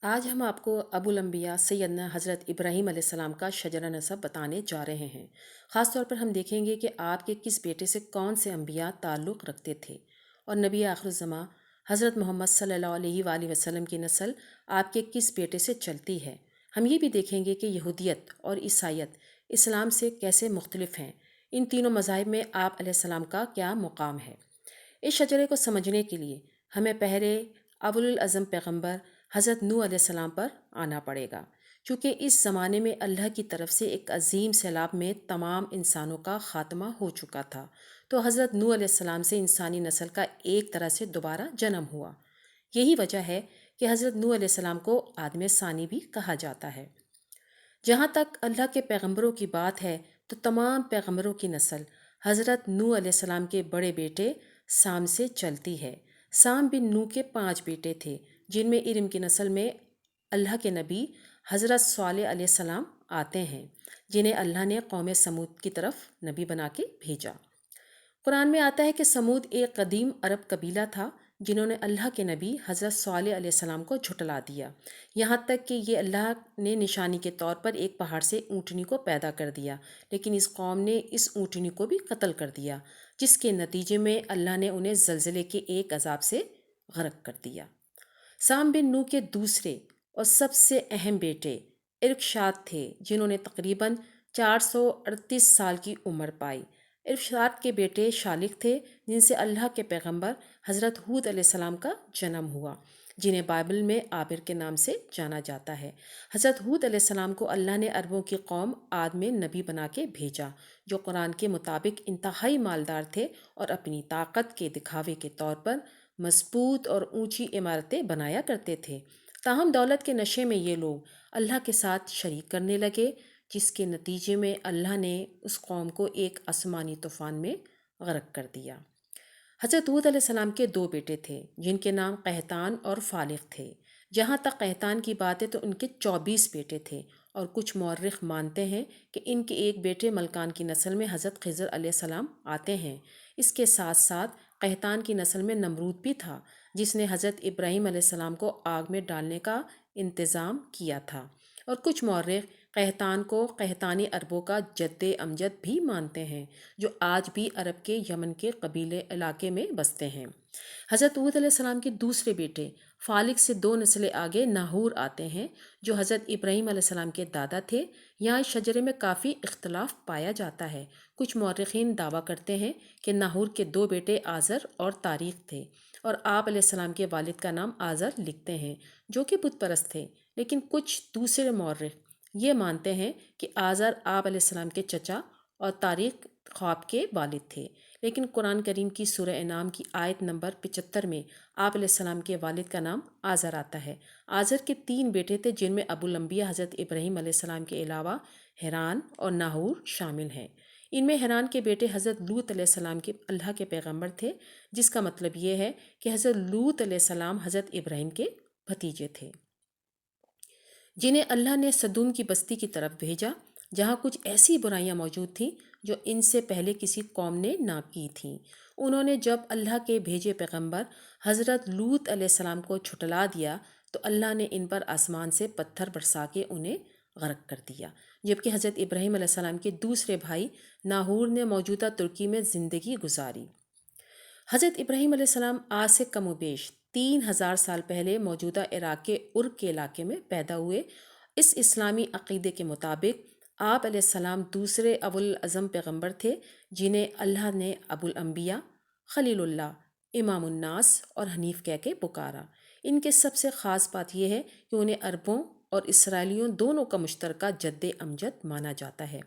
آج ہم آپ کو ابو الانبیاء سیدنا حضرت ابراہیم علیہ السلام کا شجرہ نسب بتانے جا رہے ہیں۔ خاص طور پر ہم دیکھیں گے کہ آپ کے کس بیٹے سے کون سے انبیاء تعلق رکھتے تھے اور نبی آخر الزماں حضرت محمد صلی اللہ علیہ وآلہ وسلم کی نسل آپ کے کس بیٹے سے چلتی ہے۔ ہم یہ بھی دیکھیں گے کہ یہودیت اور عیسائیت اسلام سے کیسے مختلف ہیں۔ ان تینوں مذاہب میں آپ علیہ السلام کا کیا مقام ہے۔ اس شجرے کو سمجھنے کے لیے ہمیں پہلے ابوالعظم پیغمبر حضرت نوح علیہ السلام پر آنا پڑے گا، چونکہ اس زمانے میں اللہ کی طرف سے ایک عظیم سیلاب میں تمام انسانوں کا خاتمہ ہو چکا تھا، تو حضرت نوح علیہ السلام سے انسانی نسل کا ایک طرح سے دوبارہ جنم ہوا۔ یہی وجہ ہے کہ حضرت نوح علیہ السلام کو آدم ثانی بھی کہا جاتا ہے۔ جہاں تک اللہ کے پیغمبروں کی بات ہے تو تمام پیغمبروں کی نسل حضرت نوح علیہ السلام کے بڑے بیٹے سام سے چلتی ہے۔ سام بن نوح کے 5 بیٹے تھے، جن میں ارم کی نسل میں اللہ کے نبی حضرت صالح علیہ السلام آتے ہیں، جنہیں اللہ نے قوم سمود کی طرف نبی بنا کے بھیجا۔ قرآن میں آتا ہے کہ سمود ایک قدیم عرب قبیلہ تھا جنہوں نے اللہ کے نبی حضرت صالح علیہ السلام کو جھٹلا دیا، یہاں تک کہ یہ اللہ نے نشانی کے طور پر ایک پہاڑ سے اونٹنی کو پیدا کر دیا، لیکن اس قوم نے اس اونٹنی کو بھی قتل کر دیا، جس کے نتیجے میں اللہ نے انہیں زلزلے کے ایک عذاب سے غرق کر دیا۔ سام بن نوح کے دوسرے اور سب سے اہم بیٹے ارکشاد تھے، جنہوں نے تقریباً 438 سال کی عمر پائی۔ ارشاد کے بیٹے شالق تھے، جن سے اللہ کے پیغمبر حضرت ہود علیہ السلام کا جنم ہوا، جنہیں بائبل میں عابر کے نام سے جانا جاتا ہے۔ حضرت ہود علیہ السلام کو اللہ نے عربوں کی قوم عاد میں نبی بنا کے بھیجا، جو قرآن کے مطابق انتہائی مالدار تھے اور اپنی طاقت کے دکھاوے کے طور پر مضبوط اور اونچی عمارتیں بنایا کرتے تھے۔ تاہم دولت کے نشے میں یہ لوگ اللہ کے ساتھ شریک کرنے لگے، جس کے نتیجے میں اللہ نے اس قوم کو ایک آسمانی طوفان میں غرق کر دیا۔ حضرت ہود علیہ السلام کے 2 بیٹے تھے، جن کے نام قحطان اور فالق تھے۔ جہاں تک قحطان کی بات ہے تو ان کے 24 بیٹے تھے، اور کچھ مورخ مانتے ہیں کہ ان کے ایک بیٹے ملکان کی نسل میں حضرت خضر علیہ السلام آتے ہیں۔ اس کے ساتھ ساتھ قحطان کی نسل میں نمرود بھی تھا، جس نے حضرت ابراہیم علیہ السلام کو آگ میں ڈالنے کا انتظام کیا تھا، اور کچھ مورخ قحطان کو قحطانی عربوں کا جد امجد بھی مانتے ہیں، جو آج بھی عرب کے یمن کے قبیلے علاقے میں بستے ہیں۔ حضرت ہود علیہ السلام کے دوسرے بیٹے فالق سے 2 نسلیں آگے ناہور آتے ہیں، جو حضرت ابراہیم علیہ السلام کے دادا تھے۔ یہاں اس شجرے میں کافی اختلاف پایا جاتا ہے۔ کچھ مورخین دعویٰ کرتے ہیں کہ ناہور کے 2 بیٹے آزر اور طاریق تھے، اور آپ علیہ السلام کے والد کا نام آزر لکھتے ہیں، جو کہ بت پرست تھے، لیکن کچھ دوسرے مورخ یہ مانتے ہیں کہ آزر آپ علیہ السلام کے چچا اور طاریق خواب کے والد تھے، لیکن قرآن کریم کی سورہ انعام کی آیت نمبر 75 میں آپ علیہ السلام کے والد کا نام آزر آتا ہے۔ آزر کے 3 بیٹے تھے، جن میں ابو الانبیاء حضرت ابراہیم علیہ السلام کے علاوہ حران اور ناہور شامل ہیں۔ ان میں حران کے بیٹے حضرت لوط علیہ السلام کے اللہ کے پیغمبر تھے، جس کا مطلب یہ ہے کہ حضرت لوط علیہ السلام حضرت ابراہیم کے بھتیجے تھے، جنہیں اللہ نے سدوم کی بستی کی طرف بھیجا، جہاں کچھ ایسی برائیاں موجود تھیں جو ان سے پہلے کسی قوم نے نہ کی تھیں۔ انہوں نے جب اللہ کے بھیجے پیغمبر حضرت لوط علیہ السلام کو جھٹلا دیا تو اللہ نے ان پر آسمان سے پتھر برسا کے انہیں غرق کر دیا، جبکہ حضرت ابراہیم علیہ السلام کے دوسرے بھائی ناہور نے موجودہ ترکی میں زندگی گزاری۔ حضرت ابراہیم علیہ السلام آج سے کم و بیش 3000 سال پہلے موجودہ عراق کے ارگ کے علاقے میں پیدا ہوئے۔ اس اسلامی عقیدے کے مطابق آپ علیہ السلام دوسرے ابوالعظم پیغمبر تھے، جنہیں اللہ نے ابو الانبیاء، خلیل اللہ، امام الناس اور حنیف کہہ کے پکارا۔ ان کے سب سے خاص بات یہ ہے کہ انہیں عربوں اور اسرائیلیوں دونوں کا مشترکہ جد امجد مانا جاتا ہے۔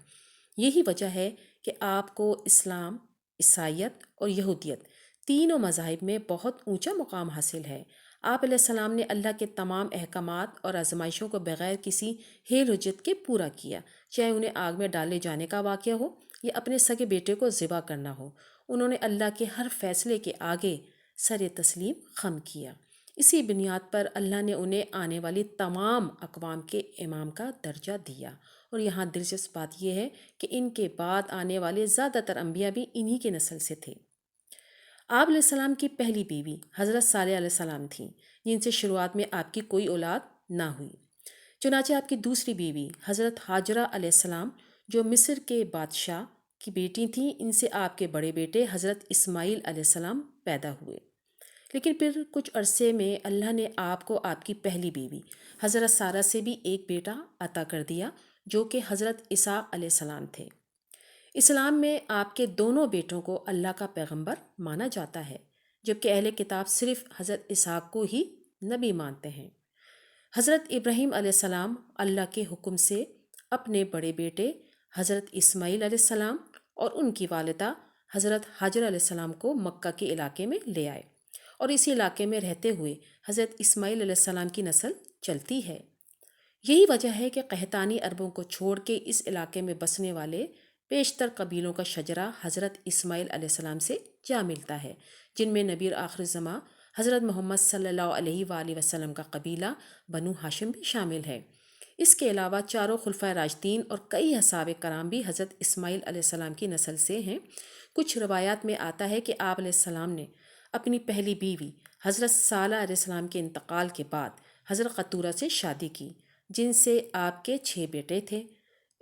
یہی وجہ ہے کہ آپ کو اسلام، عیسائیت اور یہودیت تینوں مذاہب میں بہت اونچا مقام حاصل ہے۔ آپ علیہ السلام نے اللہ کے تمام احکامات اور آزمائشوں کو بغیر کسی ہیل و جد کے پورا کیا، چاہے انہیں آگ میں ڈالے جانے کا واقعہ ہو یا اپنے سگے بیٹے کو ذبح کرنا ہو۔ انہوں نے اللہ کے ہر فیصلے کے آگے سر تسلیم خم کیا۔ اسی بنیاد پر اللہ نے انہیں آنے والی تمام اقوام کے امام کا درجہ دیا، اور یہاں دلچسپ بات یہ ہے کہ ان کے بعد آنے والے زیادہ تر انبیاء بھی انہی کے نسل سے تھے۔ آپ علیہ السلام کی پہلی بیوی حضرت صالح علیہ السلام تھیں، جن سے شروعات میں آپ کی کوئی اولاد نہ ہوئی۔ چنانچہ آپ کی دوسری بیوی حضرت ہاجرہ علیہ السلام جو مصر کے بادشاہ کی بیٹی تھیں، ان سے آپ کے بڑے بیٹے حضرت اسماعیل علیہ السلام پیدا ہوئے۔ لیکن پھر کچھ عرصے میں اللہ نے آپ کو آپ کی پہلی بیوی حضرت سارہ سے بھی ایک بیٹا عطا کر دیا جو کہ حضرت اسحاق علیہ السلام تھے۔ اسلام میں آپ کے دونوں بیٹوں کو اللہ کا پیغمبر مانا جاتا ہے، جبکہ اہل کتاب صرف حضرت اسحاق کو ہی نبی مانتے ہیں۔ حضرت ابراہیم علیہ السلام اللہ کے حکم سے اپنے بڑے بیٹے حضرت اسماعیل علیہ السلام اور ان کی والدہ حضرت ہاجر علیہ السلام کو مکہ کے علاقے میں لے آئے، اور اسی علاقے میں رہتے ہوئے حضرت اسماعیل علیہ السلام کی نسل چلتی ہے۔ یہی وجہ ہے کہ قحطانی عربوں کو چھوڑ کے اس علاقے میں بسنے والے بیشتر قبیلوں کا شجرہ حضرت اسماعیل علیہ السلام سے جا ملتا ہے، جن میں نبی آخر زماں حضرت محمد صلی اللہ علیہ وآلہ وسلم کا قبیلہ بنو ہاشم بھی شامل ہے۔ اس کے علاوہ چاروں خلفائے راشدین اور کئی اصحابہ کرام بھی حضرت اسماعیل علیہ السلام کی نسل سے ہیں۔ کچھ روایات میں آتا ہے کہ آپ علیہ السلام نے اپنی پہلی بیوی حضرت صالح علیہ السلام کے انتقال کے بعد حضرت قطورہ سے شادی کی، جن سے آپ کے 6 بیٹے تھے۔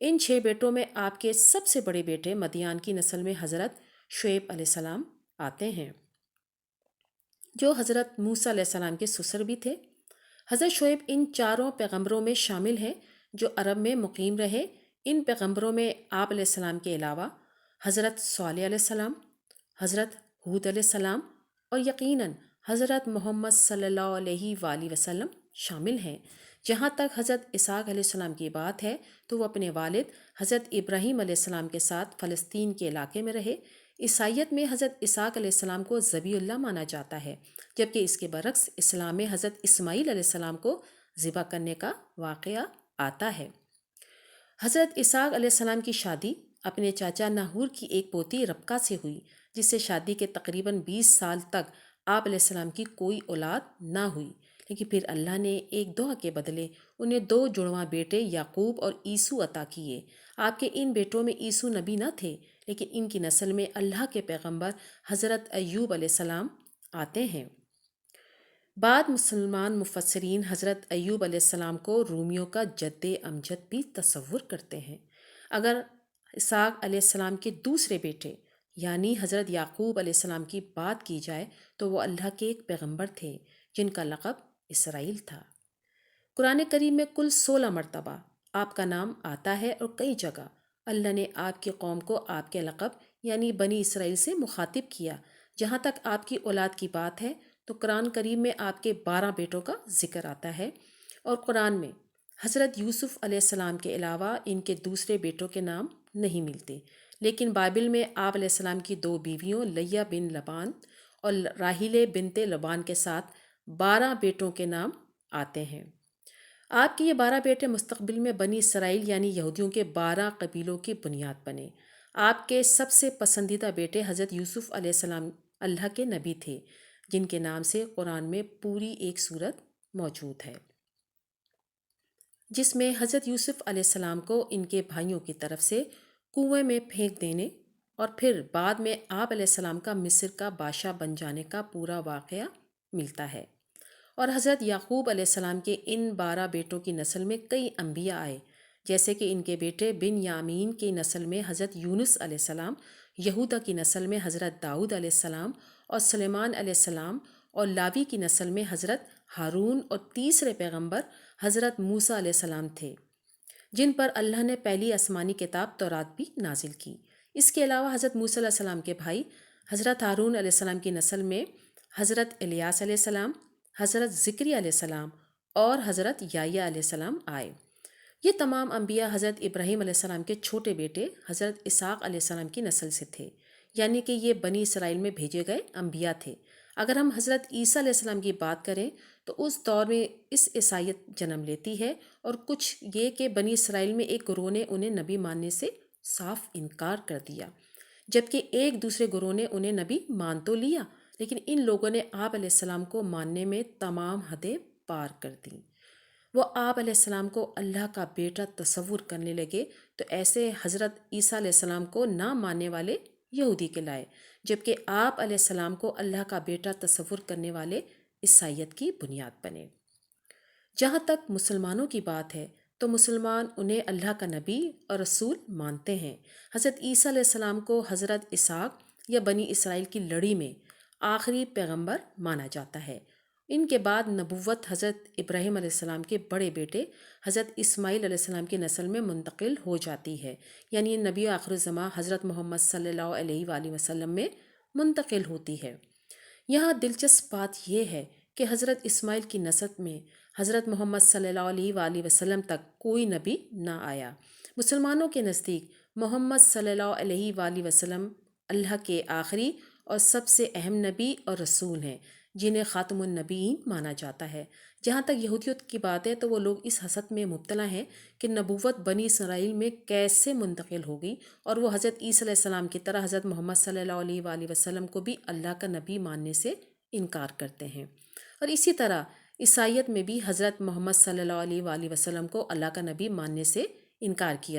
ان 6 بیٹوں میں آپ کے سب سے بڑے بیٹے مدیان کی نسل میں حضرت شعیب علیہ السلام آتے ہیں، جو حضرت موسیٰ علیہ السلام کے سسر بھی تھے۔ حضرت شعیب ان چاروں پیغمبروں میں شامل ہیں جو عرب میں مقیم رہے۔ ان پیغمبروں میں آپ علیہ السلام کے علاوہ حضرت صالح علیہ السلام، حضرت ہود علیہ السلام اور یقیناً حضرت محمد صلی اللہ علیہ وآلہ وسلم شامل ہیں۔ جہاں تک حضرت اسحاق علیہ السلام کی بات ہے تو وہ اپنے والد حضرت ابراہیم علیہ السلام کے ساتھ فلسطین کے علاقے میں رہے۔ عیسائیت میں حضرت اسحاق علیہ السلام کو ذبیح اللہ مانا جاتا ہے، جبکہ اس کے برعکس اسلام میں حضرت اسماعیل علیہ السلام کو ذبح کرنے کا واقعہ آتا ہے۔ حضرت اسحاق علیہ السلام کی شادی اپنے چاچا ناہور کی ایک پوتی ربکہ سے ہوئی، جس سے شادی کے تقریباً 20 سال تک آپ علیہ السلام کی کوئی اولاد نہ ہوئی، لیکن پھر اللہ نے ایک دعا کے بدلے انہیں 2 جڑواں بیٹے یعقوب اور عیسو عطا کیے۔ آپ کے ان بیٹوں میں عیسو نبی نہ تھے، لیکن ان کی نسل میں اللہ کے پیغمبر حضرت ایوب علیہ السلام آتے ہیں۔ بعد مسلمان مفسرین حضرت ایوب علیہ السلام کو رومیوں کا جد امجد بھی تصور کرتے ہیں۔ اگر اسحاق علیہ السلام کے دوسرے بیٹے یعنی حضرت یعقوب علیہ السلام کی بات کی جائے تو وہ اللہ کے ایک پیغمبر تھے جن کا لقب اسرائیل تھا۔ قرآن کریم میں کل 16 مرتبہ آپ کا نام آتا ہے، اور کئی جگہ اللہ نے آپ کی قوم کو آپ کے لقب یعنی بنی اسرائیل سے مخاطب کیا۔ جہاں تک آپ کی اولاد کی بات ہے تو قرآن کریم میں آپ کے 12 بیٹوں کا ذکر آتا ہے، اور قرآن میں حضرت یوسف علیہ السلام کے علاوہ ان کے دوسرے بیٹوں کے نام نہیں ملتے، لیکن بائبل میں آپ علیہ السلام کی 2 بیویوں لیہ بن لبان اور راحیل بنت لبان کے ساتھ 12 بیٹوں کے نام آتے ہیں۔ آپ کے یہ 12 بیٹے مستقبل میں بنی اسرائیل یعنی یہودیوں کے 12 قبیلوں کی بنیاد بنے۔ آپ کے سب سے پسندیدہ بیٹے حضرت یوسف علیہ السلام اللہ کے نبی تھے، جن کے نام سے قرآن میں پوری ایک سورت موجود ہے، جس میں حضرت یوسف علیہ السلام کو ان کے بھائیوں کی طرف سے کنویں میں پھینک دینے اور پھر بعد میں آپ علیہ السلام کا مصر کا بادشاہ بن جانے کا پورا واقعہ ملتا ہے۔ اور حضرت یعقوب علیہ السلام کے ان 12 بیٹوں کی نسل میں کئی انبیاء آئے، جیسے کہ ان کے بیٹے بن یامین کی نسل میں حضرت یونس علیہ السلام، یہودا کی نسل میں حضرت داؤد علیہ السلام اور سلیمان علیہ السلام، اور لاوی کی نسل میں حضرت ہارون، اور تیسرے پیغمبر حضرت موسیٰ علیہ السلام تھے، جن پر اللہ نے پہلی آسمانی کتاب تورات بھی نازل کی۔ اس کے علاوہ حضرت موسیٰ علیہ السلام کے بھائی حضرت ہارون علیہ السلام کی نسل میں حضرت الیاس علیہ السلام، حضرت زکریا علیہ السلام اور حضرت یحییٰ علیہ السلام آئے۔ یہ تمام انبیاء حضرت ابراہیم علیہ السلام کے چھوٹے بیٹے حضرت اسحاق علیہ السلام کی نسل سے تھے، یعنی کہ یہ بنی اسرائیل میں بھیجے گئے انبیاء تھے۔ اگر ہم حضرت عیسیٰ علیہ السلام کی بات کریں تو اس دور میں اس عیسائیت جنم لیتی ہے، اور کچھ یہ کہ بنی اسرائیل میں ایک گروہ نے انہیں نبی ماننے سے صاف انکار کر دیا، جبکہ ایک دوسرے گروہ نے انہیں نبی مان تو لیا، لیکن ان لوگوں نے آپ علیہ السلام کو ماننے میں تمام حدیں پار کر دیں۔ وہ آپ علیہ السلام کو اللہ کا بیٹا تصور کرنے لگے تو ایسے حضرت عیسیٰ علیہ السلام کو نہ ماننے والے یہودی کہلائے، جبکہ آپ علیہ السلام کو اللہ کا بیٹا تصور کرنے والے عیسائیت کی بنیاد بنے۔ جہاں تک مسلمانوں کی بات ہے تو مسلمان انہیں اللہ کا نبی اور رسول مانتے ہیں۔ حضرت عیسیٰ علیہ السلام کو حضرت اسحاق یا بنی اسرائیل کی لڑی میں آخری پیغمبر مانا جاتا ہے۔ ان کے بعد نبوت حضرت ابراہیم علیہ السلام کے بڑے بیٹے حضرت اسماعیل علیہ السلام کی نسل میں منتقل ہو جاتی ہے، یعنی نبی آخر الزماں حضرت محمد صلی اللہ علیہ وآلہ وسلم میں منتقل ہوتی ہے۔ یہاں دلچسپ بات یہ ہے کہ حضرت اسماعیل کی نسب میں حضرت محمد صلی اللہ علیہ وآلہ وسلم تک کوئی نبی نہ آیا۔ مسلمانوں کے نزدیک محمد صلی اللہ علیہ وآلہ وسلم اللہ کے آخری اور سب سے اہم نبی اور رسول ہیں، جنہیں خاتم النبیین مانا جاتا ہے۔ جہاں تک یہودیت کی بات ہے تو وہ لوگ اس حسد میں مبتلا ہیں کہ نبوت بنی اسرائیل میں کیسے منتقل ہوگی، اور وہ حضرت عیسیٰ علیہ السلام کی طرح حضرت محمد صلی اللہ علیہ وآلہ وسلم کو بھی اللہ کا نبی ماننے سے انکار کرتے ہیں۔ اور اسی طرح عیسائیت میں بھی حضرت محمد صلی اللہ علیہ وآلہ وسلم کو اللہ کا نبی ماننے سے انکار کیا